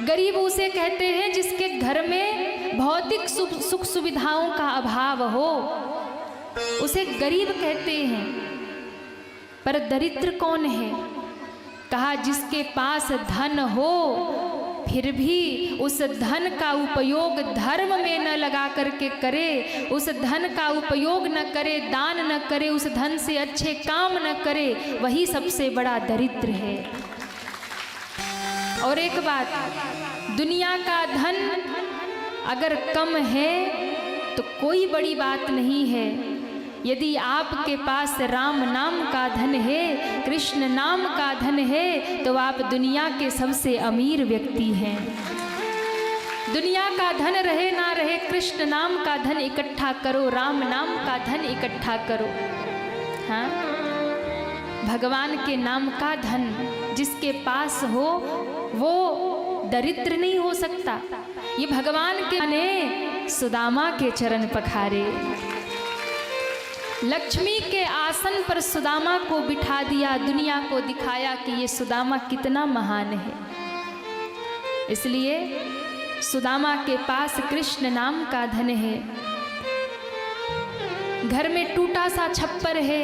गरीब उसे कहते हैं जिसके घर में भौतिक सुख सुविधाओं का अभाव हो, उसे गरीब कहते हैं। पर दरिद्र कौन है? कहा जिसके पास धन हो फिर भी उस धन का उपयोग धर्म में न लगा करके करे, उस धन का उपयोग न करे, दान न करे, उस धन से अच्छे काम न करे, वही सबसे बड़ा दरिद्र है। और एक बात, दुनिया का धन अगर कम है तो कोई बड़ी बात नहीं है। यदि आपके पास राम नाम का धन है, कृष्ण नाम का धन है, तो आप दुनिया के सबसे अमीर व्यक्ति हैं। दुनिया का धन रहे ना रहे, कृष्ण नाम का धन इकट्ठा करो, राम नाम का धन इकट्ठा करो। हाँ, भगवान के नाम का धन जिसके पास हो वो दरिद्र नहीं हो सकता। ये भगवान के ने सुदामा के चरण पखारे, लक्ष्मी के आसन पर सुदामा को बिठा दिया, दुनिया को दिखाया कि ये सुदामा कितना महान है। इसलिए सुदामा के पास कृष्ण नाम का धन है। घर में टूटा सा छप्पर है,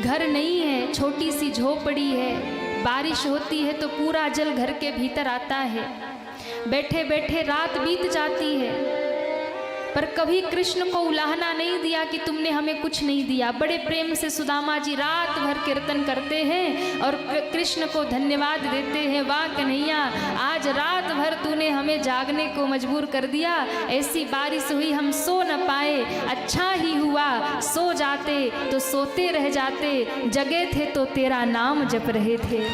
घर नहीं है, छोटी सी झोपड़ी है, बारिश होती है तो पूरा जल घर के भीतर आता है, बैठे बैठे रात बीत जाती है, पर कभी कृष्ण को उलाहना नहीं दिया कि तुमने हमें कुछ नहीं दिया। बड़े प्रेम से सुदामा जी रात भर कीर्तन करते हैं और कृष्ण को धन्यवाद देते हैं, वाह कन्हैया आज रात भर तूने हमें जागने को मजबूर कर दिया, ऐसी बारिश हुई हम सो न पाए, अच्छा ही हुआ सो जाते तो सोते रह जाते, जगे थे तो तेरा नाम जप रहे थे।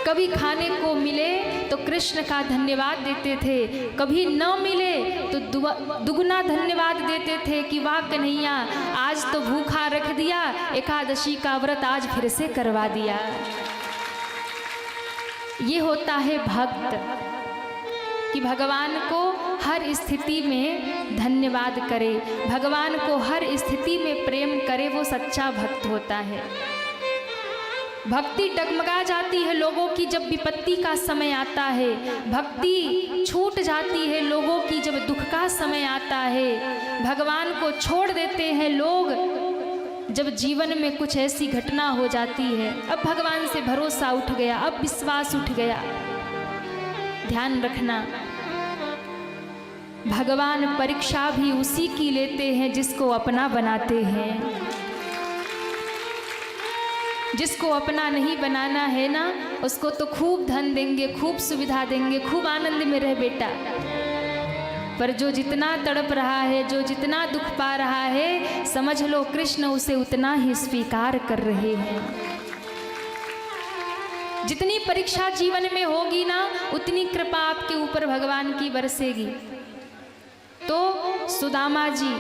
कभी खाने को मिले तो कृष्ण का धन्यवाद देते थे, कभी न मिले तो दुगना धन्यवाद देते थे कि वाह कन्हैया आज तो भूखा रख दिया, एकादशी का व्रत आज फिर से करवा दिया। ये होता है भक्त कि भगवान को हर स्थिति में धन्यवाद करे, भगवान को हर स्थिति में प्रेम करे, वो सच्चा भक्त होता है। भक्ति डगमगा जाती है लोगों की जब विपत्ति का समय आता है, भक्ति छूट जाती है लोगों की जब दुख का समय आता है, भगवान को छोड़ देते हैं लोग जब जीवन में कुछ ऐसी घटना हो जाती है। अब भगवान से भरोसा उठ गया, अब विश्वास उठ गया। ध्यान रखना, भगवान परीक्षा भी उसी की लेते हैं जिसको अपना बनाते हैं। जिसको अपना नहीं बनाना है ना, उसको तो खूब धन देंगे, खूब सुविधा देंगे, खूब आनंद में रह बेटा। पर जो जितना तड़प रहा है, जो जितना दुख पा रहा है, समझ लो कृष्ण उसे उतना ही स्वीकार कर रहे हैं। जितनी परीक्षा जीवन में होगी ना, उतनी कृपा आपके ऊपर भगवान की बरसेगी। तो सुदामा जी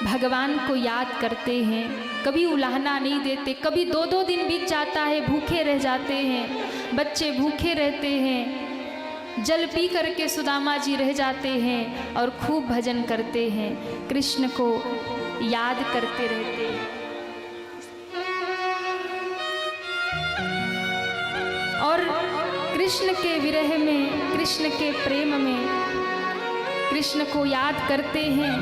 भगवान को याद करते हैं, कभी उलाहना नहीं देते, कभी 2-2 दिन बीत जाता है, भूखे रह जाते हैं, बच्चे भूखे रहते हैं, जल पी करके सुदामा जी रह जाते हैं और खूब भजन करते हैं, कृष्ण को याद करते रहते हैं। और कृष्ण के विरह में, कृष्ण के प्रेम में कृष्ण को याद करते हैं,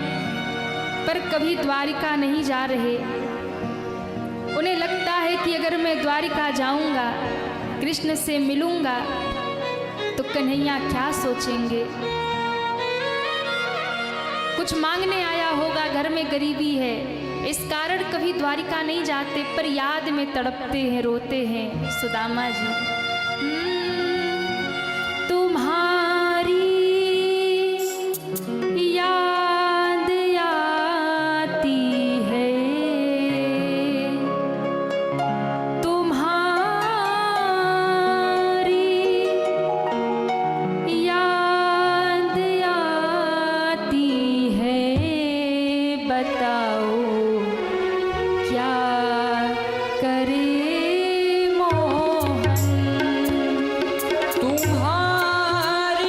पर कभी द्वारिका नहीं जा रहे। उन्हें लगता है कि अगर मैं द्वारिका जाऊंगा, कृष्ण से मिलूंगा, तो कन्हैया क्या सोचेंगे। कुछ मांगने आया होगा, घर में गरीबी है, इस कारण कभी द्वारिका नहीं जाते, पर याद में तड़पते हैं, रोते हैं सुदामा जी। तुम्हारी याद आती है, तुम्हारी याद आती है, बताओ क्या करे मोहन। तुम्हारी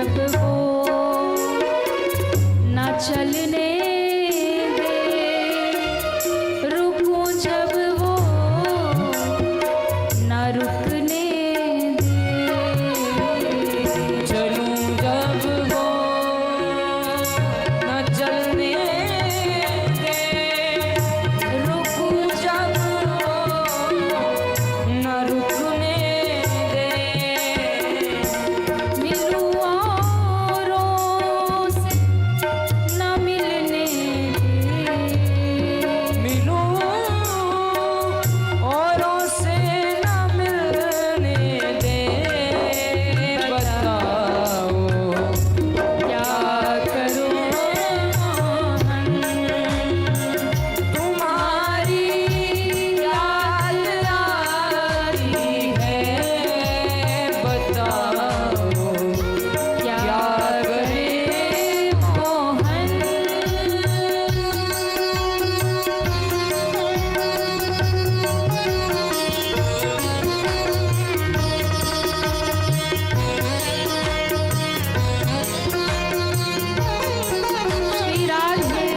जब वो ना चलने दे, रुकूं जब वो ना रुकने दे, चलूं जब वो न चलने दे, रुकूं जब वो न रुकने दे, मिलूं औरों से ना मिलने दे, मिलूं औरों से न मिलने दे, बताओ क्या करूं मोहन, तुम्हारी याद आती है, बताओ क्या क्या करे मोहन। श्री राधे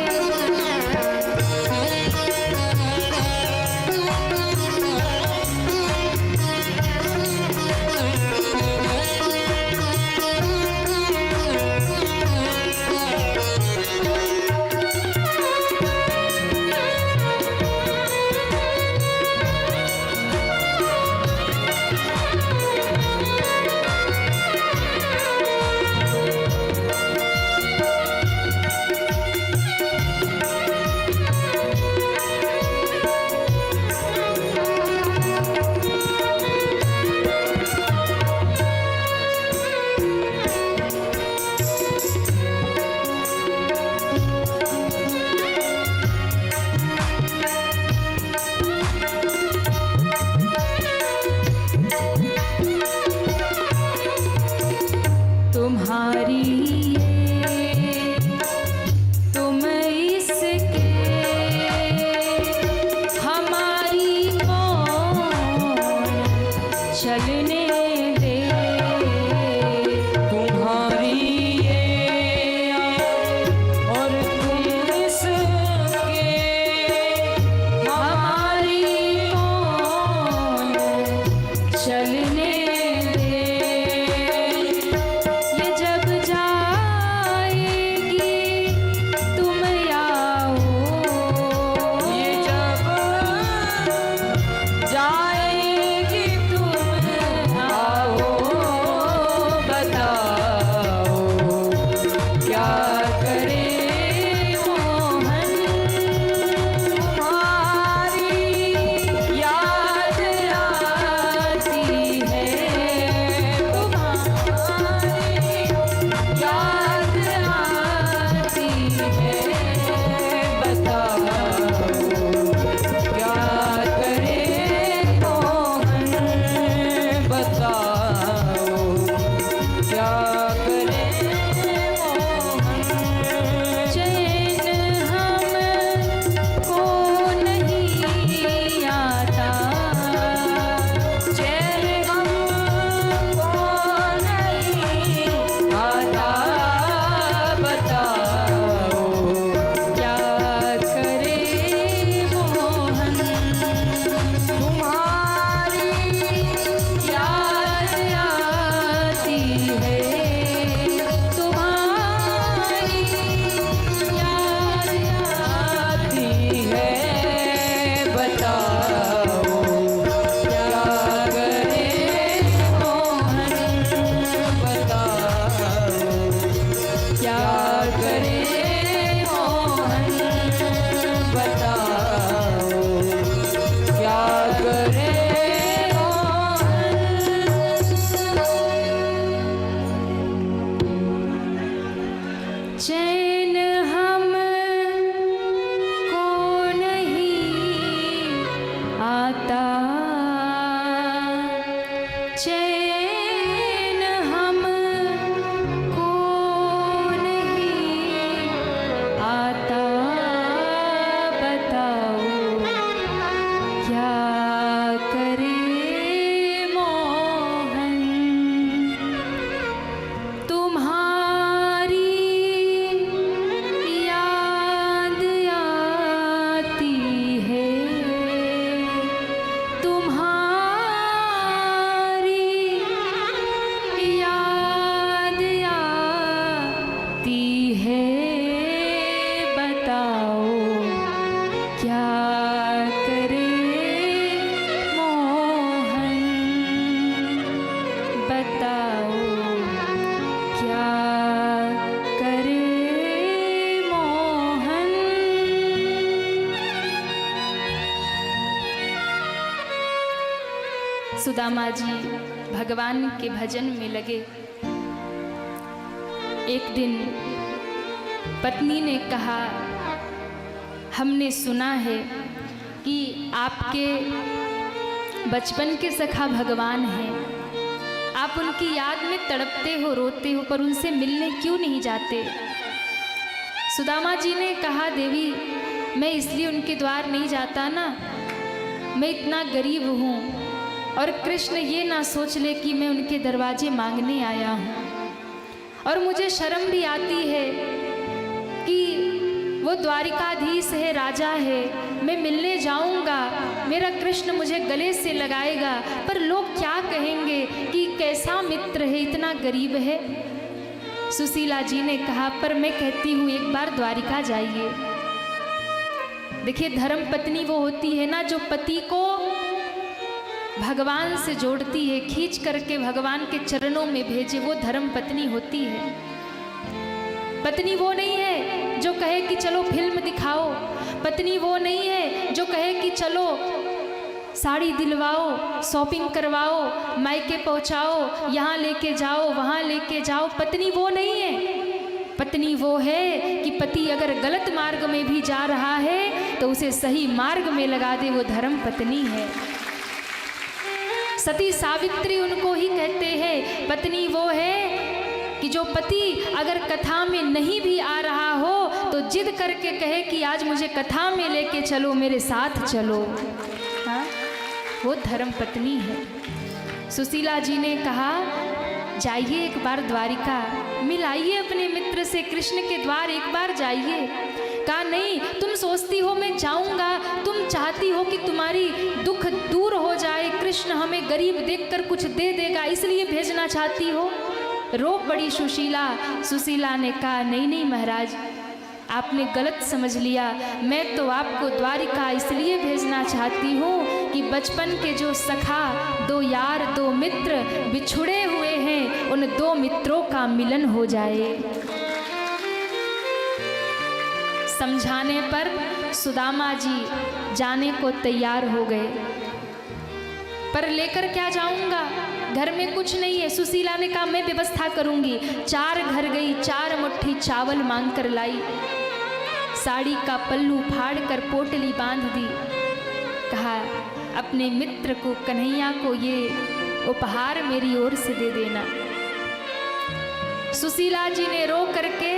तुम्हारी ये, तुम इसके, हमारी कौन चलने दे, तुम्हारी ये और तुम इसके, हमारी कौन चलने दे, ये जब जाएगी तुम आओ, ये जब जाएगी तुम आओ, बताओ क्या करे मोहन, तुम्हारी याद आती है, तुम्हारी याद आती है, बताओ क्या करे मोहन, बताओ क्या करे मोहन। चैन हमको नहीं आता, चैन हमको नहीं आता, बताओ क्या करे मोहन, तुम्हारी याद आती है, तुम्हारी याद आती है, बताओ क्या करे मोहन, बताओ क्या करे मोहन, बताओ क्या करे मोहन। चैन हमको नहीं आता, चैन हमको नहीं आता, बताओ क्या करे मोहन, तुम्हारा सुदामा जी भगवान के भजन में लगे। एक दिन पत्नी ने कहा, हमने सुना है कि आपके बचपन के सखा भगवान हैं, आप उनकी याद में तड़पते हो, रोते हो, पर उनसे मिलने क्यों नहीं जाते? सुदामा जी ने कहा, देवी मैं इसलिए उनके द्वार नहीं जाता ना, मैं इतना गरीब हूँ और कृष्ण ये ना सोच ले कि मैं उनके दरवाजे मांगने आया हूँ। और मुझे शर्म भी आती है कि वो द्वारिकाधीश है, राजा है, मैं मिलने जाऊंगा, मेरा कृष्ण मुझे गले से लगाएगा, पर लोग क्या कहेंगे कि कैसा मित्र है, इतना गरीब है। सुशीला जी ने कहा, पर मैं कहती हूँ एक बार द्वारिका जाइए। देखिए, धर्म पत्नी वो होती है ना जो पति को भगवान से जोड़ती है, खींच करके भगवान के चरणों में भेजे, वो धर्म पत्नी होती है। पत्नी वो नहीं है जो कहे कि चलो फिल्म दिखाओ, पत्नी वो नहीं है जो कहे कि चलो साड़ी दिलवाओ, शॉपिंग करवाओ, मायके पहुंचाओ, यहाँ लेके जाओ, वहाँ लेके जाओ। पत्नी वो नहीं है। पत्नी वो है कि पति अगर गलत मार्ग में भी जा रहा है तो उसे सही मार्ग में लगा दे, वो धर्म पत्नी है। सती सावित्री उनको ही कहते हैं। पत्नी वो है कि जो पति अगर कथा में नहीं भी आ रहा हो तो जिद करके कहे कि आज मुझे कथा में लेके चलो, मेरे साथ चलो। हाँ, वो धर्म पत्नी है। सुशीला जी ने कहा, जाइए एक बार द्वारिका, मिलाइए अपने मित्र से, कृष्ण के द्वार एक बार जाइए। कहा, नहीं, तुम सोचती हो मैं जाऊंगा, तुम चाहती हो कि तुम्हारी दुख दूर हो जाए, कृष्ण हमें गरीब देखकर कुछ दे देगा, इसलिए भेजना चाहती हो। रो पड़ी सुशीला। सुशीला ने कहा, नहीं नहीं महाराज, आपने गलत समझ लिया। मैं तो आपको द्वारिका इसलिए भेजना चाहती हूँ कि बचपन के जो सखा, दो यार, दो मित्र बिछुड़े हुए हैं, उन दो मित्रों का मिलन हो जाए। समझाने पर सुदामा जी जाने को तैयार हो गए, पर लेकर क्या जाऊंगा, घर में कुछ नहीं है। सुशीला ने कहा, मैं व्यवस्था करूंगी। 4 घर गई, 4 मुट्ठी चावल मांग कर लाई, साड़ी का पल्लू फाड़ कर पोटली बांध दी। कहा, अपने मित्र को, कन्हैया को ये उपहार मेरी ओर से दे देना। सुशीला जी ने रो करके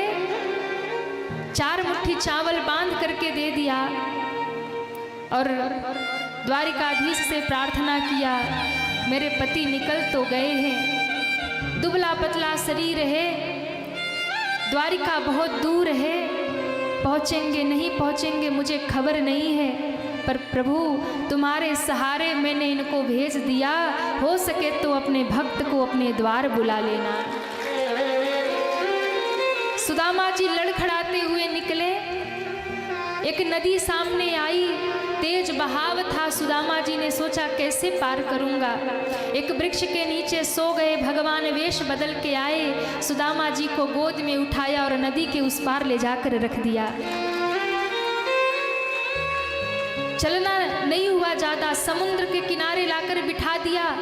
4 मुट्ठी चावल बांध करके दे दिया और द्वारिकाधीश से प्रार्थना किया, मेरे पति निकल तो गए हैं, दुबला पतला शरीर है, द्वारिका बहुत दूर है, पहुँचेंगे नहीं पहुँचेंगे मुझे खबर नहीं है, पर प्रभु तुम्हारे सहारे मैंने इनको भेज दिया, हो सके तो अपने भक्त को अपने द्वार बुला लेना। सुदामा जी लड़खड़ाते हुए निकले। एक नदी सामने आई, तेज बहाव था। सुदामा जी ने सोचा कैसे पार करूंगा। एक वृक्ष के नीचे सो गए। भगवान वेश बदल के आए, सुदामा जी को गोद में उठाया और नदी के उस पार ले जाकर रख दिया। चलना नहीं हुआ ज्यादा, समुद्र के किनारे लाकर बिठा दिया।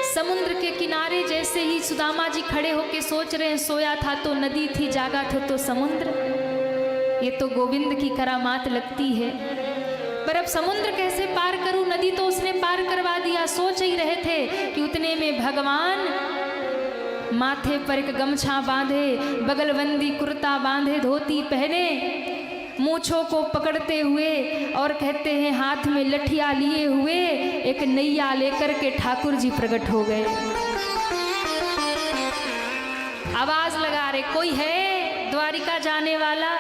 समुद्र के किनारे जैसे ही सुदामा जी खड़े होके सोच रहे हैं, सोया था तो नदी थी, जागा था तो समुद्र। ये तो गोविंद की करामात लगती है। पर अब समुद्र कैसे पार करूं, नदी तो उसने पार करवा दिया। सोच ही रहे थे कि उतने में भगवान माथे पर एक गमछा बांधे, बगलबंदी कुर्ता बांधे, धोती पहने, मूंछों को पकड़ते हुए और कहते हैं हाथ में लठिया लिए हुए एक नैया लेकर के ठाकुर जी प्रकट हो गए। आवाज लगा रहे, कोई है द्वारिका जाने वाला?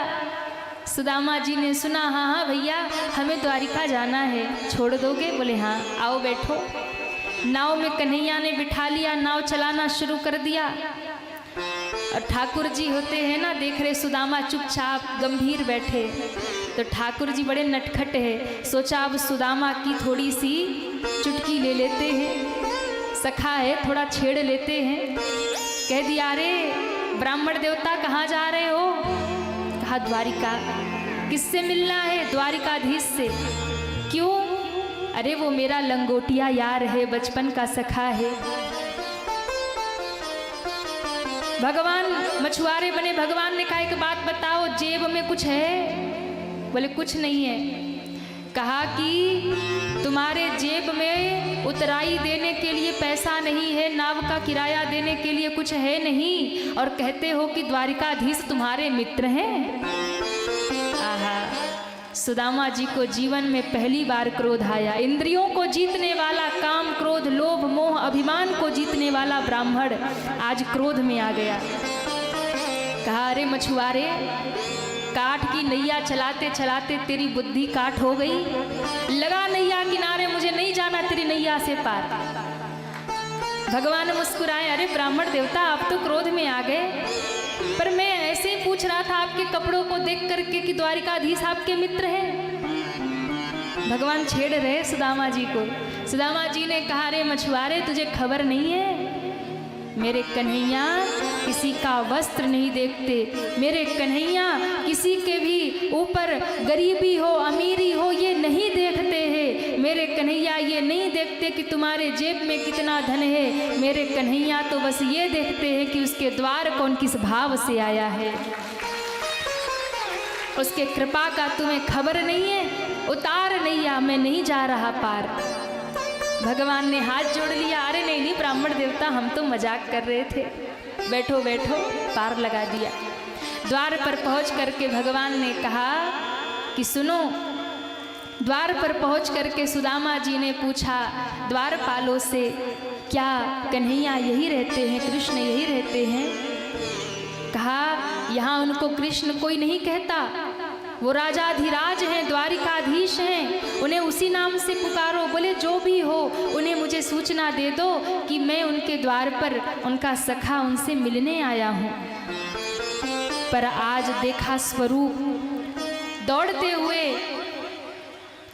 सुदामा जी ने सुना, हाँ हाँ भैया, हमें द्वारिका जाना है, छोड़ दोगे? बोले हाँ, आओ बैठो। नाव में कन्हैया ने बिठा लिया, नाव चलाना शुरू कर दिया। और ठाकुर जी होते हैं ना, देख रहे सुदामा चुपचाप गंभीर बैठे, तो ठाकुर जी बड़े नटखट है। सोचा अब सुदामा की थोड़ी सी चुटकी ले लेते हैं, सखा है थोड़ा छेड़ लेते हैं। कह दिया, अरे ब्राह्मण देवता कहाँ जा रहे हो? कहा द्वारिका। किससे मिलना है? द्वारिकाधीश से। क्यों? अरे वो मेरा लंगोटिया यार है, बचपन का सखा है। भगवान मछुआरे बने। भगवान ने कहा एक बात बताओ, जेब में कुछ है? बोले कुछ नहीं है। कहा कि तुम्हारे जेब में उतराई देने के लिए पैसा नहीं है, नाव का किराया देने के लिए कुछ है नहीं, और कहते हो कि द्वारिकाधीश तुम्हारे मित्र हैं। आहा, सुदामा जी को जीवन में पहली बार क्रोध आया। इंद्रियों को जीतने वाला, काम क्रोध लोभ मोह अभिमान को जीतने वाला ब्राह्मण आज क्रोध में आ गया। कहा अरे मछुआरे, काठ की नैया चलाते चलाते तेरी बुद्धि काठ हो गई, लगा नैया किनारे, मुझे नहीं जाना तेरी नैया से पार। भगवान मुस्कुराए, अरे ब्राह्मण देवता आप तो क्रोध में आ गए, पर मैं ऐसे ही पूछ रहा था आपके कपड़ों को देख करके कि द्वारिकाधीश आपके मित्र हैं। भगवान छेड़ रहे सुदामा जी को। सुदामा जी ने कहा अरे मछुआरे, तुझे खबर नहीं है, मेरे कन्हैया किसी का वस्त्र नहीं देखते, मेरे कन्हैया किसी के भी ऊपर गरीबी हो अमीरी हो ये नहीं देखते हैं। मेरे कन्हैया ये नहीं देखते कि तुम्हारे जेब में कितना धन है, मेरे कन्हैया तो बस ये देखते हैं कि उसके द्वार कौन किस भाव से आया है। उसके कृपा का तुम्हें खबर नहीं है, उतार नैया, मैं नहीं जा रहा पार। भगवान ने हाथ जोड़ लिया, अरे नहीं नहीं ब्राह्मण देवता, हम तो मजाक कर रहे थे, बैठो बैठो, पार लगा दिया। द्वार पर पहुंच करके भगवान ने कहा कि सुनो। द्वार पर पहुंच करके सुदामा जी ने पूछा द्वारपालों से, क्या कन्हैया यही रहते हैं, कृष्ण यही रहते हैं? कहा यहाँ उनको कृष्ण कोई नहीं कहता, वो राजाधिराज हैं, द्वारिकाधीश हैं, उन्हें उसी नाम से पुकारो। बोले जो भी हो उन्हें मुझे सूचना दे दो कि मैं उनके द्वार पर उनका सखा उनसे मिलने आया हूँ। पर आज देखा स्वरूप, दौड़ते हुए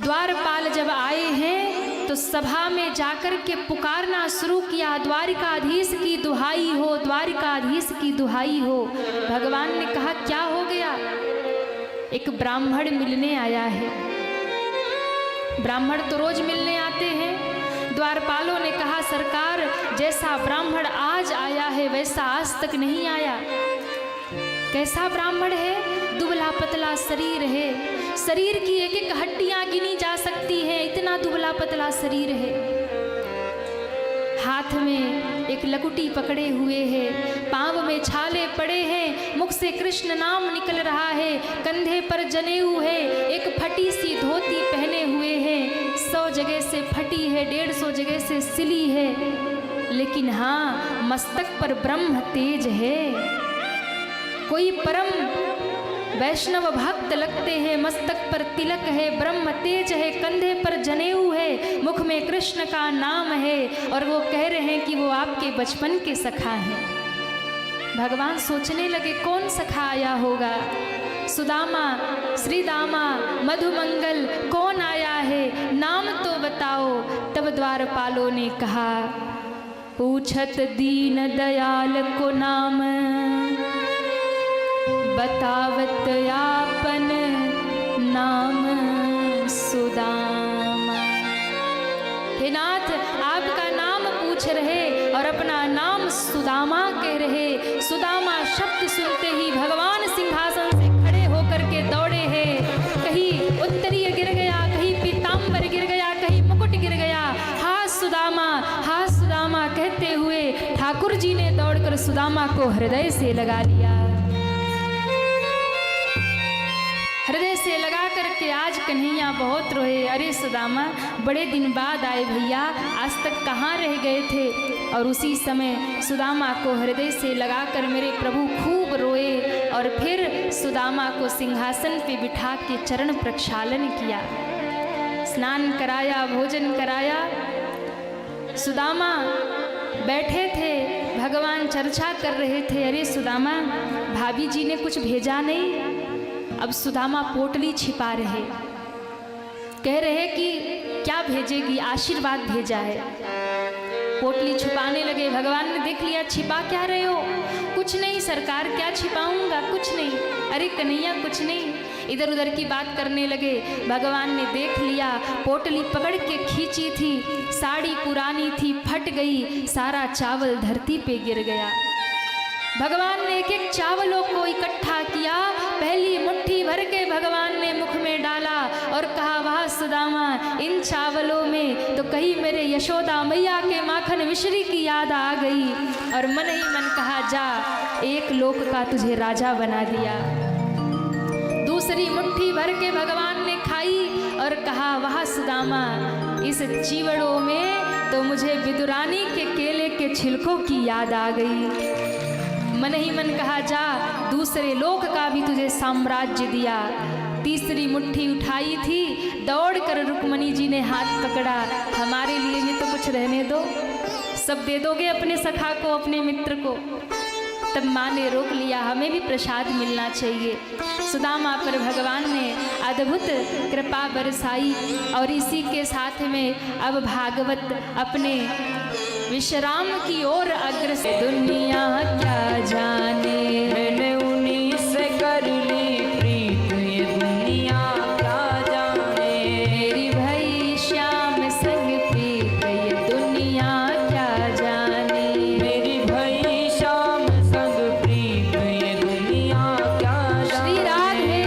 द्वारपाल जब आए हैं तो सभा में जाकर के पुकारना शुरू किया, द्वारिकाधीश की दुहाई हो, द्वारिकाधीश की दुहाई हो। भगवान ने कहा क्या हो गया? एक ब्राह्मण मिलने आया है। ब्राह्मण तो रोज मिलने आते हैं। द्वारपालों ने कहा सरकार, जैसा ब्राह्मण आज आया है वैसा आज तक नहीं आया। कैसा ब्राह्मण है? दुबला पतला शरीर है, शरीर की एक एक हड्डियां गिनी जा सकती है, इतना दुबला पतला शरीर है। हाथ में एक लकुटी पकड़े हुए है, पांव में छाले पड़े हैं, मुख से कृष्ण नाम निकल रहा है, कंधे पर जनेऊ है, एक फटी सी धोती पहने हुए हैं, 100 जगह से फटी है, 150 जगह से सिली है, लेकिन हाँ मस्तक पर ब्रह्म तेज है। कोई परम वैष्णव भक्त लगते हैं, मस्तक पर तिलक है, ब्रह्म तेज है, कंधे पर जनेऊ है, मुख में कृष्ण का नाम है, और वो कह रहे हैं कि वो आपके बचपन के सखा हैं। भगवान सोचने लगे कौन सखा आया होगा? सुदामा, श्रीदामा, मधुमंगल, कौन आया है? नाम तो बताओ। तब द्वारपालों ने कहा, पूछत दीन दयाल को नाम, बतावत आपन नाम सुदामा। हे नाथ, आपका नाम पूछ रहे और अपना नाम सुदामा कह रहे। सुदामा शब्द सुनते ही भगवान सिंहासन से खड़े होकर के दौड़े हैं। कहीं उत्तरीय गिर गया, कहीं पीताम्बर गिर गया, कहीं मुकुट गिर गया। हा सुदामा कहते हुए ठाकुर जी ने दौड़कर सुदामा को हृदय से लगा लिया। हृदय से लगा करके आज कन्हैया बहुत रोए। अरे सुदामा, बड़े दिन बाद आए भैया, आज तक कहाँ रह गए थे? और उसी समय सुदामा को हृदय से लगाकर मेरे प्रभु खूब रोए और फिर सुदामा को सिंहासन पे बिठा के चरण प्रक्षालन किया, स्नान कराया, भोजन कराया। सुदामा बैठे थे, भगवान चर्चा कर रहे थे। अरे सुदामा, भाभी जी ने कुछ भेजा नहीं? अब सुदामा पोटली छिपा रहे, कह रहे कि क्या भेजेगी? आशीर्वाद भेजा है। पोटली छुपाने लगे। भगवान ने देख लिया, छिपा क्या रहे हो? कुछ नहीं सरकार, क्या छिपाऊंगा? कुछ नहीं। अरे कन्हैया कुछ नहीं, इधर उधर की बात करने लगे। भगवान ने देख लिया, पोटली पकड़ के खींची थी, साड़ी पुरानी थी, फट गई, सारा चावल धरती पे गिर गया। भगवान ने एक एक चावलों को इकट्ठा किया, पहली मुट्ठी भर के भगवान ने मुख में डाला और कहा, वाह सुदामा, इन चावलों में तो कहीं मेरे यशोदा मैया के माखन मिश्री की याद आ गई। और मन ही मन कहा, जा, एक लोक का तुझे राजा बना दिया। दूसरी मुट्ठी भर के भगवान ने खाई और कहा, वाह सुदामा, इस चिवड़ों में तो मुझे विदुरानी के केले के छिलकों की याद आ गई। मन ही मन कहा, जा, दूसरे लोक का भी तुझे साम्राज्य दिया। तीसरी मुट्ठी उठाई थी, दौड़कर रुक्मणी जी ने हाथ पकड़ा, हमारे लिए भी तो कुछ रहने दो, सब दे दोगे अपने सखा को, अपने मित्र को। तब माँ ने रोक लिया, हमें भी प्रसाद मिलना चाहिए। सुदामा पर भगवान ने अद्भुत कृपा बरसाई और इसी के साथ में अब भागवत अपने विश्राम की ओर अग्रसर। दुनिया क्या जाने, मैंने उन्हीं से कर ली प्रीत, ये दुनिया क्या जाने। मेरी भई श्याम संग प्रीत, ये दुनिया क्या जाने। मेरी भई श्याम संग प्रीत, ये दुनिया क्या श्री राधे।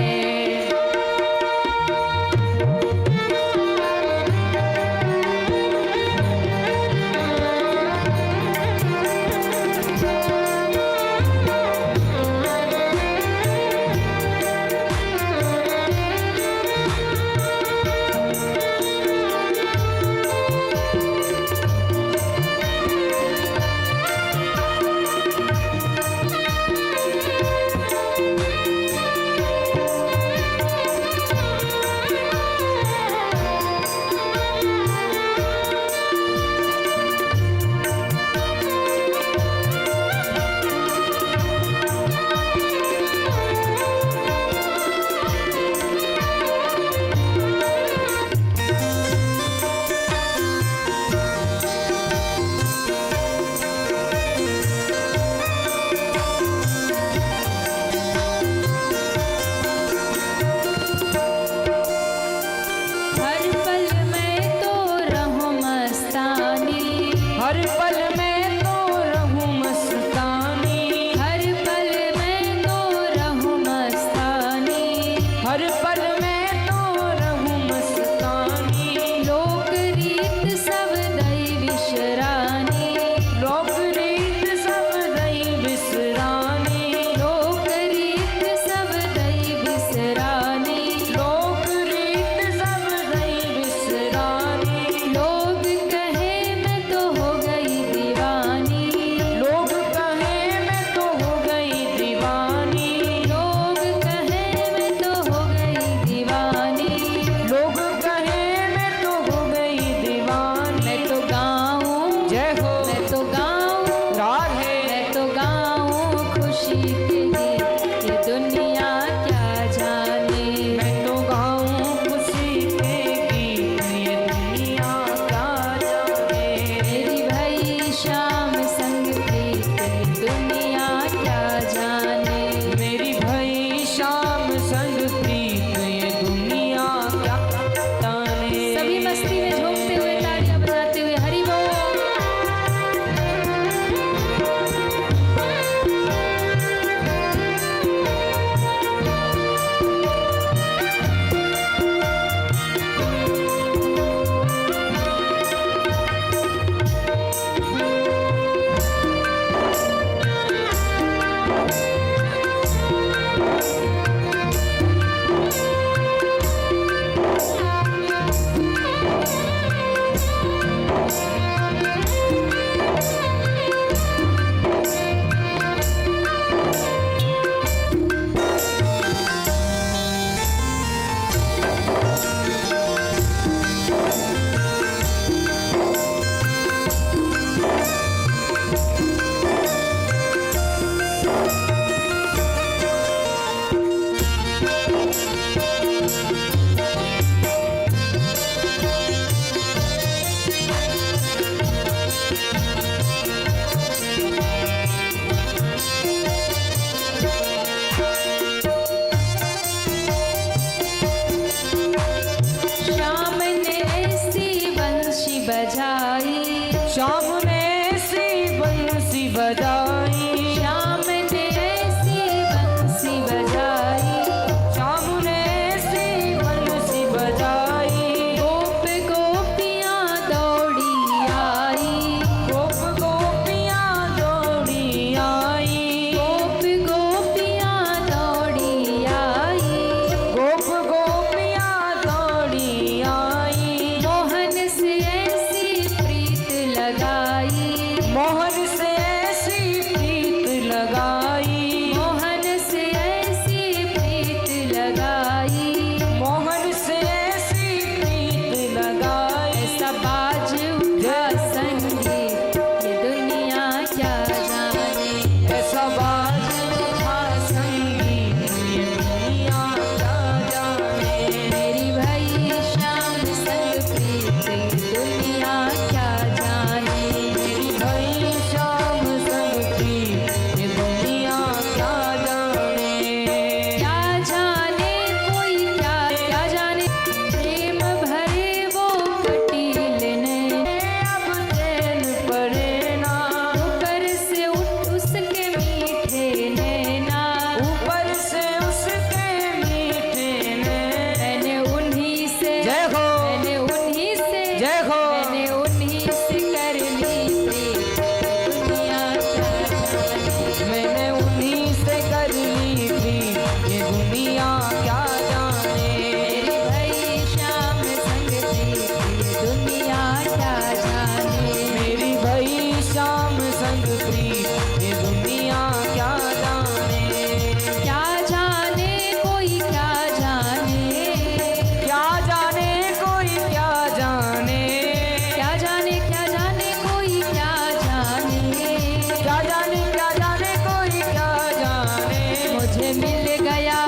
मिल गया,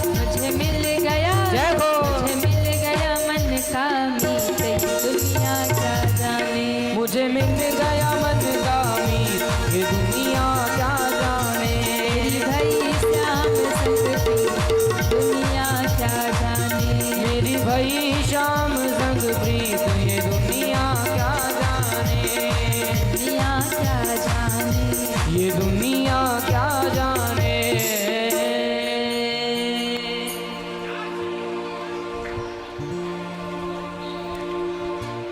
मुझे मिल गया, जय हो। मुझे मिल गया मन का मीत, ये दुनिया क्या जाने। मुझे मिल गया मन का मीत, ये दुनिया क्या जाने। मेरी भाई श्याम संग प्रीत, दुनिया क्या जाने। मेरी भाई श्याम संग प्रीत, ये दुनिया क्या जाने। दुनिया क्या जाने, ये दुनिया क्या जाने।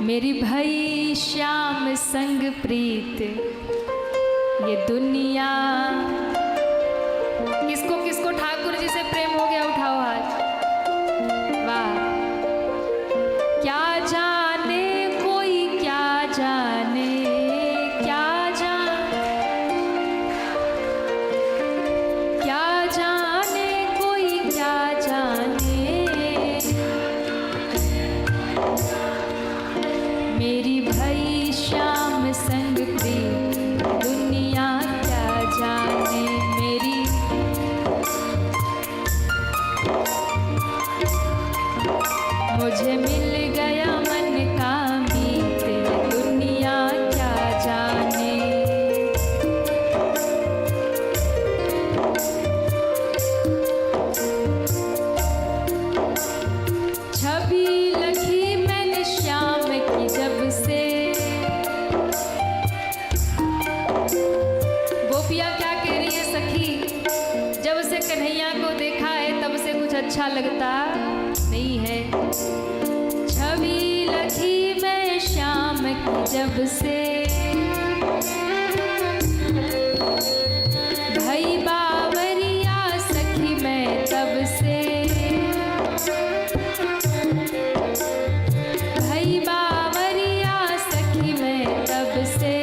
मेरी भाई श्याम संग प्रीत, ये दुनिया। किसको किसको ठाकुर जी से प्रेम हो गया, उठाओ हाथ। वाह। क्या जाने कोई, क्या जाने, क्या जाने कोई, क्या जाने। मेरी भाई श्याम संग प्रीत, दुनिया क्या जाने। मेरी मुझे मिल गया मन का मीत, दुनिया क्या जाने। छवि लखी मैंने श्याम की जब से। गोपिया क्या कह रही है सखी, जब से कन्हैया को देखा है तब से कुछ अच्छा लगता नहीं है। छवि लखी मैं श्याम की जब से, भाई बावरिया सखी मैं तब से। भाई बावरिया सखी मैं तब से।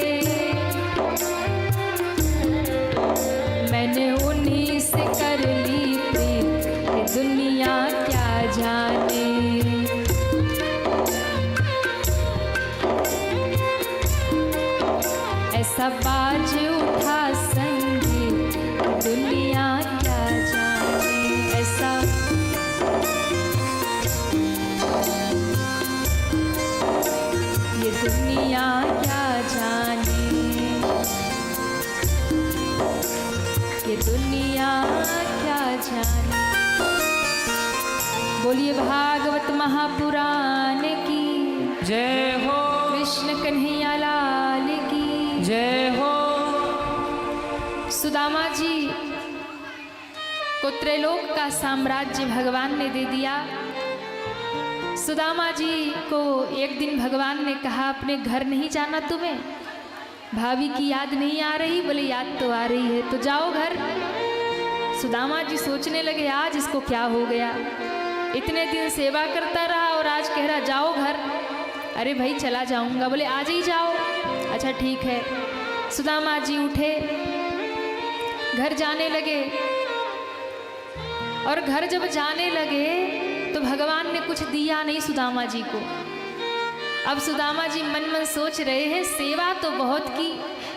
मैंने उन्हीं से कर ली प्रीत, ये दुनिया क्या जाने। ऐसा बाज उठा संगीत, दुनिया क्या जाने। ऐसा ये दुनिया क्या जाने, ये दुनिया क्या जाने। बोलिए भागवत महापुराण की जय हो। कृष्ण कन्हैया लाल की जय हो। सुदामा जी को त्रैलोक का साम्राज्य भगवान ने दे दिया। सुदामा जी को एक दिन भगवान ने कहा, अपने घर नहीं जाना तुम्हें? भाभी की याद नहीं आ रही? बोले याद तो आ रही है, तो जाओ घर। सुदामा जी सोचने लगे, आज इसको क्या हो गया, इतने दिन सेवा करता रहा और आज कह रहा जाओ घर। अरे भाई चला जाऊंगा। बोले आज ही जाओ। अच्छा ठीक है। सुदामा जी उठे, घर जाने लगे। और घर जब जाने लगे तो भगवान ने कुछ दिया नहीं सुदामा जी को। अब सुदामा जी मन मन सोच रहे हैं, सेवा तो बहुत की,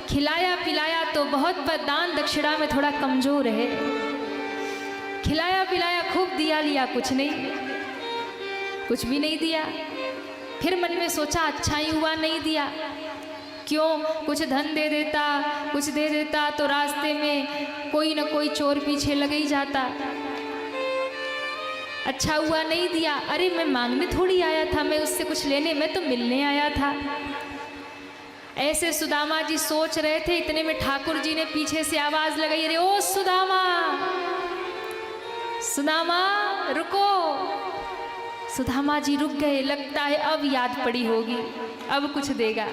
खिलाया पिलाया तो बहुत, पर दान दक्षिणा में थोड़ा कमजोर है। खिलाया पिलाया खूब, दिया लिया कुछ नहीं, कुछ भी नहीं दिया। फिर मन में सोचा अच्छा ही हुआ नहीं दिया, क्यों, कुछ धन दे देता, कुछ दे देता तो रास्ते में कोई न कोई चोर पीछे लगे ही जाता। अच्छा हुआ नहीं दिया। अरे मैं मांगने थोड़ी आया था, मैं उससे कुछ लेने, मैं तो मिलने आया था। ऐसे सुदामा जी सोच रहे थे, इतने में ठाकुर जी ने पीछे से आवाज लगाई, अरे ओ सुदामा, सुदामा रुको। सुदामा जी रुक गए, लगता है अब याद पड़ी होगी, अब कुछ देगा।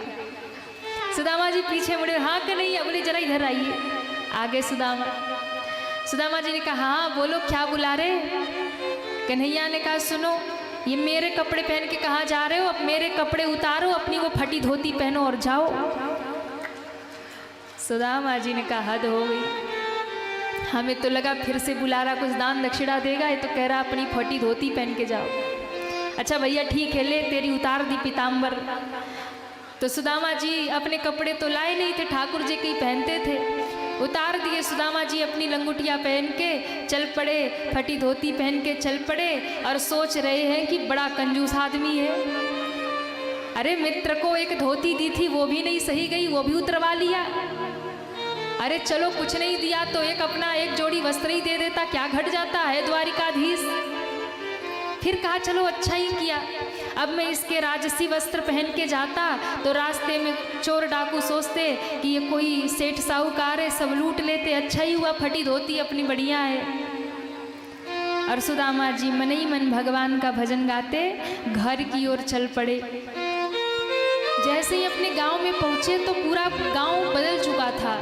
सुदामा जी पीछे मुड़े, हाँ कि नहीं? बोले जरा इधर आइए। आगे सुदामा। सुदामा जी ने कहा हाँ बोलो, क्या बुला रहे? कन्हैया ने कहा सुनो, ये मेरे कपड़े पहन के कहाँ जा रहे हो? अब मेरे कपड़े उतारो, अपनी वो फटी धोती पहनो और जाओ। सुदामा जी ने कहा हद हो गई, हमें तो लगा फिर से बुला रहा, कुछ दान दक्षिणा देगा, ये तो कह रहा अपनी फटी धोती पहन के जाओ। अच्छा भैया ठीक है, ले तेरी उतार दी पीताम्बर। तो सुदामा जी अपने कपड़े तो लाए नहीं थे, ठाकुर जी के ही पहनते थे। उतार दिए सुदामा जी अपनी लंगोटिया पहन के, चल पड़े, फटी धोती पहन के चल पड़े और सोच रहे हैं कि बड़ा कंजूस आदमी है। अरे मित्र को एक धोती दी थी वो भी नहीं सही गई, वो भी उतरवा लिया। अरे चलो कुछ नहीं दिया तो एक अपना एक जोड़ी वस्त्र ही दे देता, क्या घट जाता है द्वारिकाधीश। फिर कहा चलो अच्छा ही किया, अब मैं इसके राजसी वस्त्र पहन के जाता तो रास्ते में चोर डाकू सोचते कि ये कोई सेठ साहूकार है, सब लूट लेते। अच्छा ही हुआ फटी धोती अपनी बढ़िया है। और सुदामा जी मन ही मन भगवान का भजन गाते घर की ओर चल पड़े। जैसे ही अपने गांव में पहुंचे तो पूरा गांव बदल चुका था।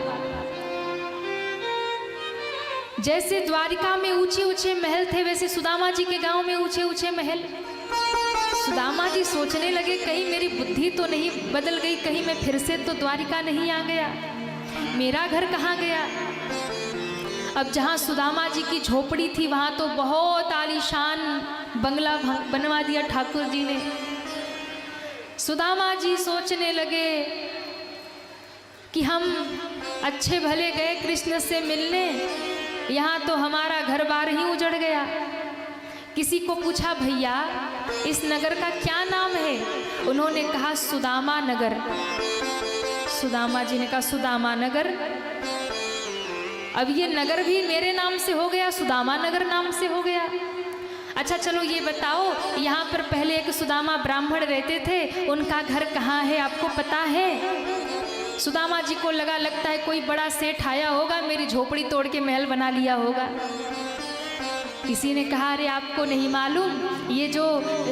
जैसे द्वारिका में ऊंचे ऊंचे महल थे वैसे सुदामा जी के गांव में ऊंचे ऊंचे महल। सुदामा जी सोचने लगे कहीं मेरी बुद्धि तो नहीं बदल गई, कहीं मैं फिर से तो द्वारिका नहीं आ गया, मेरा घर कहाँ गया। अब जहाँ सुदामा जी की झोपड़ी थी वहाँ तो बहुत आलीशान बंगला बनवा दिया ठाकुर जी ने। सुदामा जी सोचने लगे कि हम अच्छे भले गए कृष्ण से मिलने, यहाँ तो हमारा घर बार ही उजड़ गया। किसी को पूछा भैया इस नगर का क्या नाम है, उन्होंने कहा सुदामा नगर। सुदामा जी ने कहा सुदामा नगर, अब ये नगर भी मेरे नाम से हो गया, सुदामा नगर नाम से हो गया। अच्छा चलो ये बताओ यहाँ पर पहले एक सुदामा ब्राह्मण रहते थे, उनका घर कहाँ है आपको पता है? सुदामा जी को लगता है कोई बड़ा सेठ आया होगा, मेरी झोपड़ी तोड़ के महल बना लिया होगा। किसी ने कहा अरे आपको नहीं मालूम, ये जो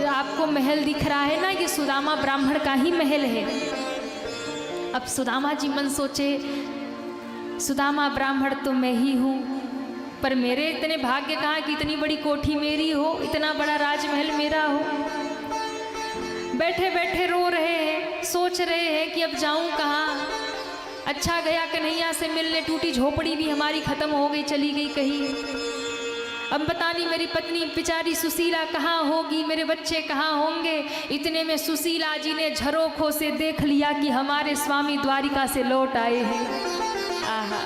आपको महल दिख रहा है ना, ये सुदामा ब्राह्मण का ही महल है। अब सुदामा जी मन सोचे सुदामा ब्राह्मण तो मैं ही हूँ, पर मेरे इतने भाग्य कहाँ कि इतनी बड़ी कोठी मेरी हो, इतना बड़ा राजमहल मेरा हो। बैठे बैठे रो रहे हैं, सोच रहे हैं कि अब जाऊं कहाँ। अच्छा गया कन्हैया से मिलने, टूटी झोपड़ी भी हमारी खत्म हो गई, चली गई कहीं। अब पता नहीं मेरी पत्नी बेचारी सुशीला कहाँ होगी, मेरे बच्चे कहाँ होंगे। इतने में सुशीला जी ने झरोखों से देख लिया कि हमारे स्वामी द्वारिका से लौट आए हैं। आहा,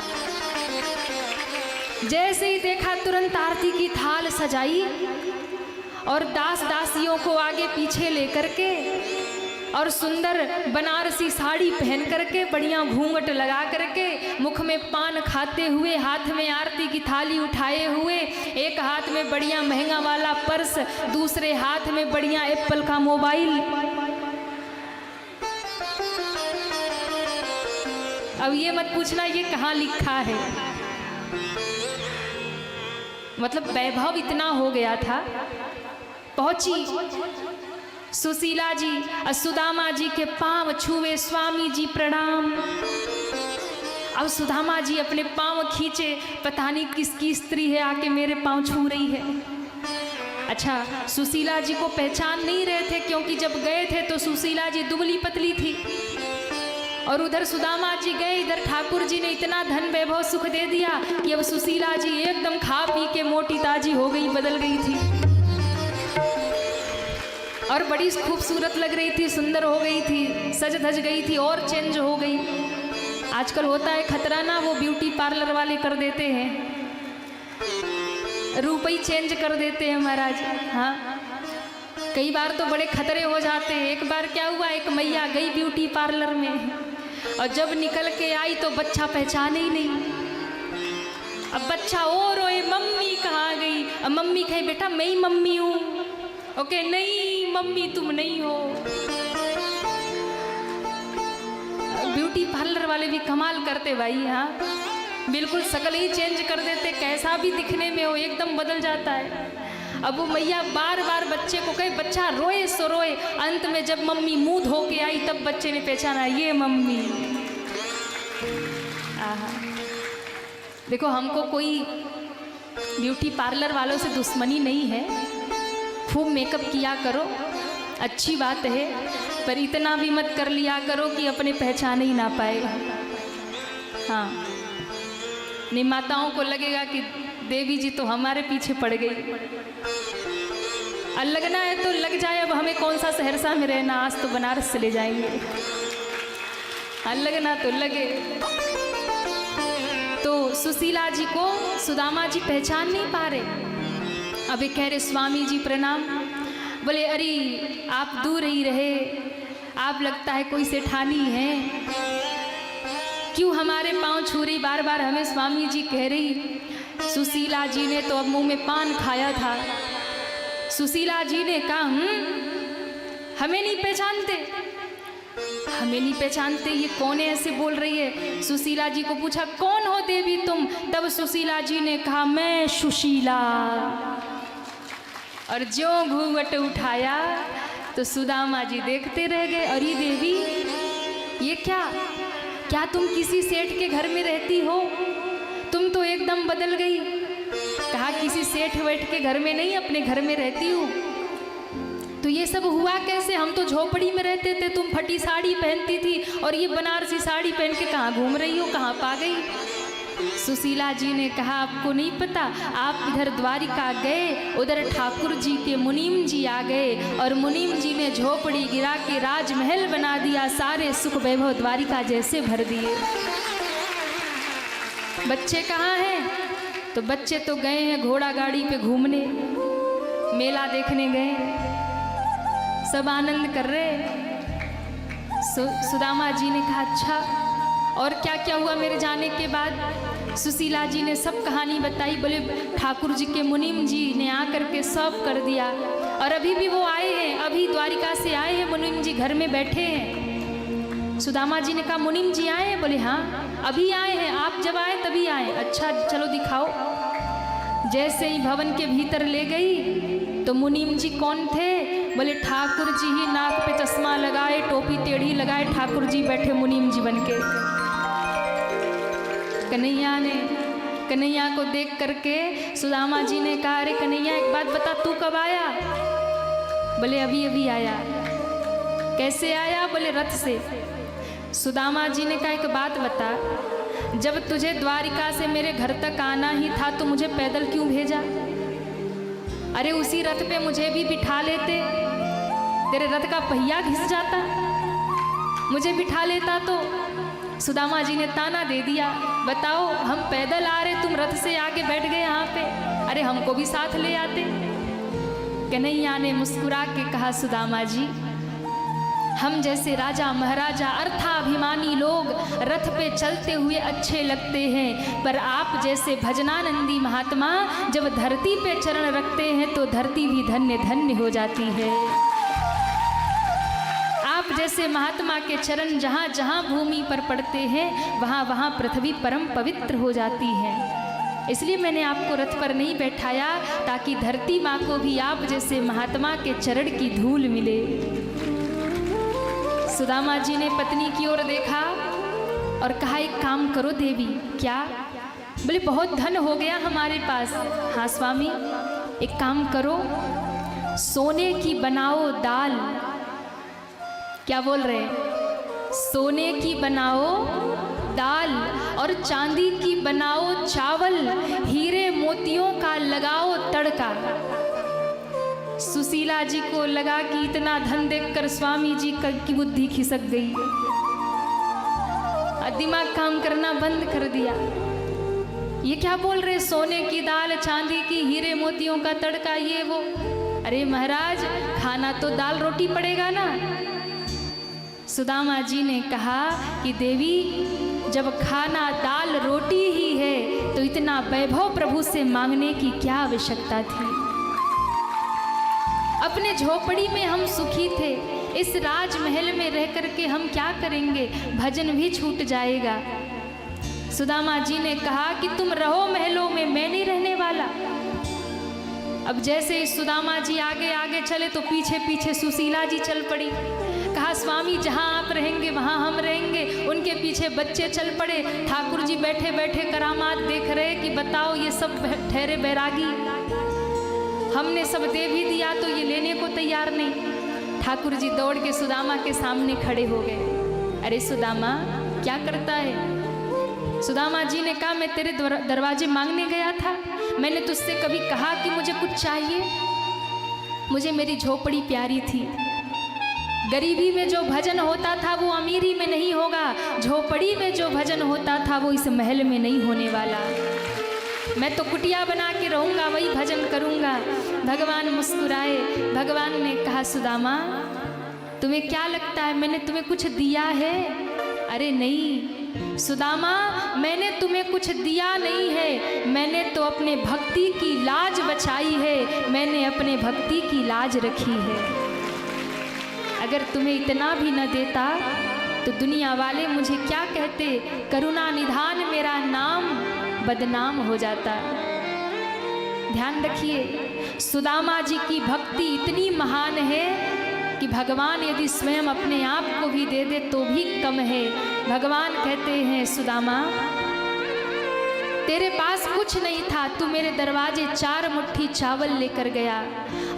जैसे ही देखा तुरंत आरती की थाल सजाई और दास दासियों को आगे पीछे लेकर के और सुंदर बनारसी साड़ी पहन करके, बढ़िया घूंघट लगा करके, मुख में पान खाते हुए, हाथ में आरती की थाली उठाए हुए, एक हाथ में बढ़िया महंगा वाला पर्स, दूसरे हाथ में बढ़िया एप्पल का मोबाइल। अब ये मत पूछना ये कहाँ लिखा है, मतलब वैभव इतना हो गया था। पहुंची सुशीला जी और सुदामा जी के पांव छुए, स्वामी जी प्रणाम। अब सुदामा जी अपने पांव खींचे, पता नहीं किसकी स्त्री है आके मेरे पांव छू रही है। अच्छा सुशीला जी को पहचान नहीं रहे थे, क्योंकि जब गए थे तो सुशीला जी दुबली पतली थी और उधर सुदामा जी गए, इधर ठाकुर जी ने इतना धन वैभव सुख दे दिया कि अब सुशीला जी एकदम खा पी के मोटी ताजी हो गई, बदल गई थी और बड़ी खूबसूरत लग रही थी, सुंदर हो गई थी, सज धज गई थी और चेंज हो गई। आजकल होता है खतरा ना, वो ब्यूटी पार्लर वाले कर देते हैं, रूप ही चेंज कर देते हैं महाराज। हाँ कई बार तो बड़े खतरे हो जाते हैं। एक बार क्या हुआ, एक मैया गई ब्यूटी पार्लर में और जब निकल के आई तो बच्चा पहचाने ही नहीं। अब बच्चा ओ रोए मम्मी कहाँ गई, अब मम्मी कहे बेटा मैं ही मम्मी हूँ। ओके नहीं मम्मी तुम नहीं हो। ब्यूटी पार्लर वाले भी कमाल करते भाई। हाँ बिल्कुल शकल ही चेंज कर देते, कैसा भी दिखने में हो एकदम बदल जाता है। अब वो मैया बार बार बच्चे को कहे, बच्चा रोए सो रोए, अंत में जब मम्मी मुंह धो के आई तब बच्चे ने पहचाना ये मम्मी। आहा देखो हमको कोई ब्यूटी पार्लर वालों से दुश्मनी नहीं है, खूब मेकअप किया करो, अच्छी बात है, पर इतना भी मत कर लिया करो कि अपने पहचान ही ना पाए। हाँ नहीं माताओं को लगेगा कि देवी जी तो हमारे पीछे पड़ गई। और लगना है तो लग जाए, अब हमें कौन सा सहरसा में रहना, आज तो बनारस चले जाएंगे। और लगना तो लगे। तो सुशीला जी को सुदामा जी पहचान नहीं पा रहे। अभी कह रहे स्वामी जी प्रणाम। बोले अरे आप दूर ही रहे, आप लगता है कोई सेठानी है, क्यों हमारे पाँव छू रही बार बार हमें स्वामी जी कह रही। सुशीला जी ने तो अब मुंह में पान खाया था। सुशीला जी ने कहा हमें नहीं पहचानते, हमें नहीं पहचानते, ये कौन है ऐसे बोल रही है। सुशीला जी को पूछा कौन हो देवी तुम? तब सुशीला जी ने कहा मैं सुशीला। और जो घूंघट उठाया तो सुदामा जी देखते रह गए। अरे देवी ये क्या तुम किसी सेठ के घर में रहती हो? तुम तो एकदम बदल गई। कहा किसी सेठ वेठ के घर में नहीं, अपने घर में रहती हूँ। तो ये सब हुआ कैसे? हम तो झोपड़ी में रहते थे, तुम फटी साड़ी पहनती थी और ये बनारसी साड़ी पहन के कहाँ घूम रही हो, कहाँ पा गई? सुशीला जी ने कहा आपको नहीं पता, आप इधर द्वारिका गए, उधर ठाकुर जी के मुनीम जी आ गए और मुनीम जी ने झोपड़ी गिरा के राजमहल बना दिया, सारे सुख वैभव द्वारिका जैसे भर दिए। बच्चे कहाँ हैं? तो बच्चे तो गए हैं घोड़ा गाड़ी पे घूमने, मेला देखने गए, सब आनंद कर रहे। सुदामा जी ने कहा अच्छा और क्या क्या हुआ मेरे जाने के बाद? सुशीला जी ने सब कहानी बताई। बोले ठाकुर जी के मुनीम जी ने आकर के सब कर दिया और अभी भी वो आए हैं, अभी द्वारिका से आए हैं, मुनीम जी घर में बैठे हैं। सुदामा जी ने कहा मुनीम जी आए हैं? बोले हाँ अभी आए हैं, आप जब आए तभी आए। अच्छा चलो दिखाओ। जैसे ही भवन के भीतर ले गई तो मुनीम जी कौन थे? बोले ठाकुर जी ही, नाक पे चश्मा लगाए, टोपी टेढ़ी लगाए, ठाकुर जी बैठे मुनीम जी बनके। कन्हैया को देख करके सुदामा जी ने कहा अरे कन्हैया एक बात बता, तू कब आया? बोले अभी अभी आया। कैसे आया? बोले रथ से। सुदामा जी ने कहा एक बात बता, जब तुझे द्वारिका से मेरे घर तक आना ही था तो मुझे पैदल क्यों भेजा? अरे उसी रथ पे मुझे भी बिठा लेते, तेरे रथ का पहिया घिस जाता, मुझे बिठा लेता तो। सुदामा जी ने ताना दे दिया, बताओ हम पैदल आ रहे, तुम रथ से आके बैठ गए यहाँ पे, अरे हमको भी साथ ले आते। कन्हैया ने मुस्कुरा के कहा सुदामा जी हम जैसे राजा महाराजा अर्थाभिमानी लोग रथ पे चलते हुए अच्छे लगते हैं, पर आप जैसे भजनानंदी महात्मा जब धरती पे चरण रखते हैं तो धरती भी धन्य धन्य हो जाती है। आप जैसे महात्मा के चरण जहाँ जहाँ भूमि पर पड़ते हैं वहाँ वहाँ पृथ्वी परम पवित्र हो जाती है। इसलिए मैंने आपको रथ पर नहीं बैठाया ताकि धरती माँ को भी आप जैसे महात्मा के चरण की धूल मिले। सुदामा जी ने पत्नी की ओर देखा और कहा एक काम करो देवी। क्या? बोले बहुत धन हो गया हमारे पास। हाँ स्वामी एक काम करो, सोने की बनाओ दाल। क्या बोल रहे? सोने की बनाओ दाल और चांदी की बनाओ चावल, हीरे मोतियों का लगाओ तड़का। सुशीला जी को लगा कि इतना धन देखकर स्वामी जी की बुद्धि खिसक गई, दिमाग काम करना बंद कर दिया। ये क्या बोल रहे? सोने की दाल, चांदी की, हीरे मोतियों का तड़का, ये वो। अरे महाराज खाना तो दाल रोटी पड़ेगा ना। सुदामा जी ने कहा कि देवी जब खाना दाल रोटी ही है तो इतना वैभव प्रभु से मांगने की क्या आवश्यकता थी। अपने झोपड़ी में हम सुखी थे, इस राजमहल में रह करके हम क्या करेंगे? भजन भी छूट जाएगा। सुदामा जी ने कहा कि तुम रहो महलों में, मैं नहीं रहने वाला। अब जैसे ही सुदामा जी आगे आगे चले तो पीछे पीछे सुशीला जी चल पड़ी। कहा स्वामी जहाँ आप रहेंगे वहाँ हम रहेंगे। उनके पीछे बच्चे चल पड़े। ठाकुर जी बैठे बैठे करामात देख रहे कि बताओ ये सब ठहरे बैरागी, हमने सब दे भी दिया तो ये लेने को तैयार नहीं। ठाकुर जी दौड़ के सुदामा के सामने खड़े हो गए। अरे सुदामा क्या करता है? सुदामा जी ने कहा मैं तेरे दरवाजे मांगने गया था, मैंने तुझसे कभी कहा कि मुझे कुछ चाहिए? मुझे मेरी झोपड़ी प्यारी थी, गरीबी में जो भजन होता था वो अमीरी में नहीं होगा, झोपड़ी में जो भजन होता था वो इस महल में नहीं होने वाला। मैं तो कुटिया बना के रहूँगा, वही भजन करूँगा। भगवान मुस्कुराए। भगवान ने कहा, सुदामा तुम्हें क्या लगता है मैंने तुम्हें कुछ दिया है? अरे नहीं सुदामा, मैंने तुम्हें कुछ दिया नहीं है, मैंने तो अपने भक्ति की लाज बचाई है, मैंने अपने भक्ति की लाज रखी है। अगर तुम्हें इतना भी न देता तो दुनिया वाले मुझे क्या कहते, करुणा निधान मेरा नाम बदनाम हो जाता। ध्यान रखिए, सुदामा जी की भक्ति इतनी महान है कि भगवान यदि स्वयं अपने आप को भी दे दे तो भी कम है। भगवान कहते हैं, सुदामा तेरे पास कुछ नहीं था, तू मेरे दरवाजे 4 मुट्ठी चावल लेकर गया,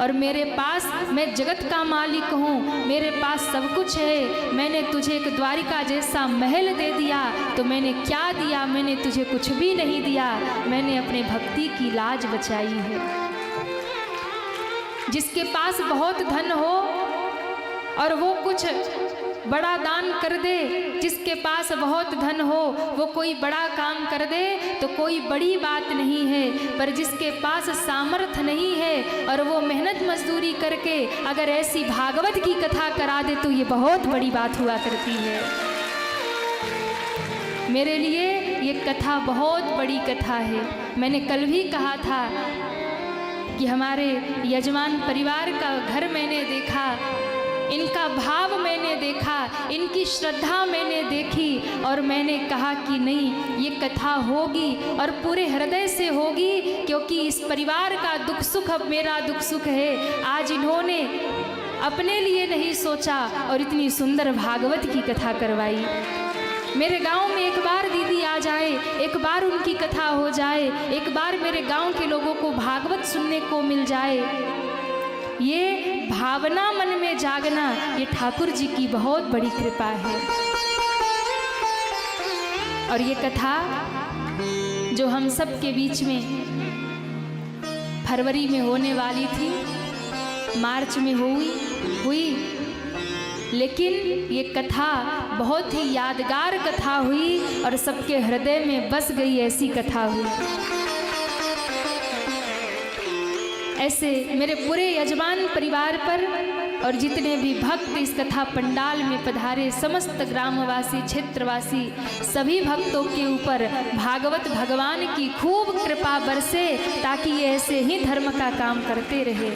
और मेरे पास, मैं जगत का मालिक हूँ, मेरे पास सब कुछ है। मैंने तुझे एक द्वारिका जैसा महल दे दिया तो मैंने क्या दिया? मैंने तुझे कुछ भी नहीं दिया, मैंने अपने भक्ति की लाज बचाई है। जिसके पास बहुत धन हो और वो कुछ बड़ा दान कर दे, जिसके पास बहुत धन हो वो कोई बड़ा काम कर दे तो कोई बड़ी बात नहीं है, पर जिसके पास सामर्थ्य नहीं है और वो मेहनत मजदूरी करके अगर ऐसी भागवत की कथा करा दे तो ये बहुत बड़ी बात हुआ करती है। मेरे लिए ये कथा बहुत बड़ी कथा है। मैंने कल भी कहा था कि हमारे यजमान परिवार का घर मैंने देखा, इनका भाव मैंने देखा, इनकी श्रद्धा मैंने देखी, और मैंने कहा कि नहीं ये कथा होगी और पूरे हृदय से होगी, क्योंकि इस परिवार का दुख सुख अब मेरा दुख सुख है। आज इन्होंने अपने लिए नहीं सोचा और इतनी सुंदर भागवत की कथा करवाई। मेरे गांव में एक बार दीदी आ जाए, एक बार उनकी कथा हो जाए, एक बार मेरे गांव के लोगों को भागवत सुनने को मिल जाए, ये भावना मन में जागना, ये ठाकुर जी की बहुत बड़ी कृपा है। और ये कथा जो हम सब के बीच में फरवरी में होने वाली थी, मार्च में हुई, लेकिन ये कथा बहुत ही यादगार कथा हुई और सबके हृदय में बस गई, ऐसी कथा हुई। ऐसे मेरे पूरे यजमान परिवार पर और जितने भी भक्त इस कथा पंडाल में पधारे, समस्त ग्रामवासी क्षेत्रवासी सभी भक्तों के ऊपर भागवत भगवान की खूब कृपा बरसे, ताकि ये ऐसे ही धर्म का काम करते रहे।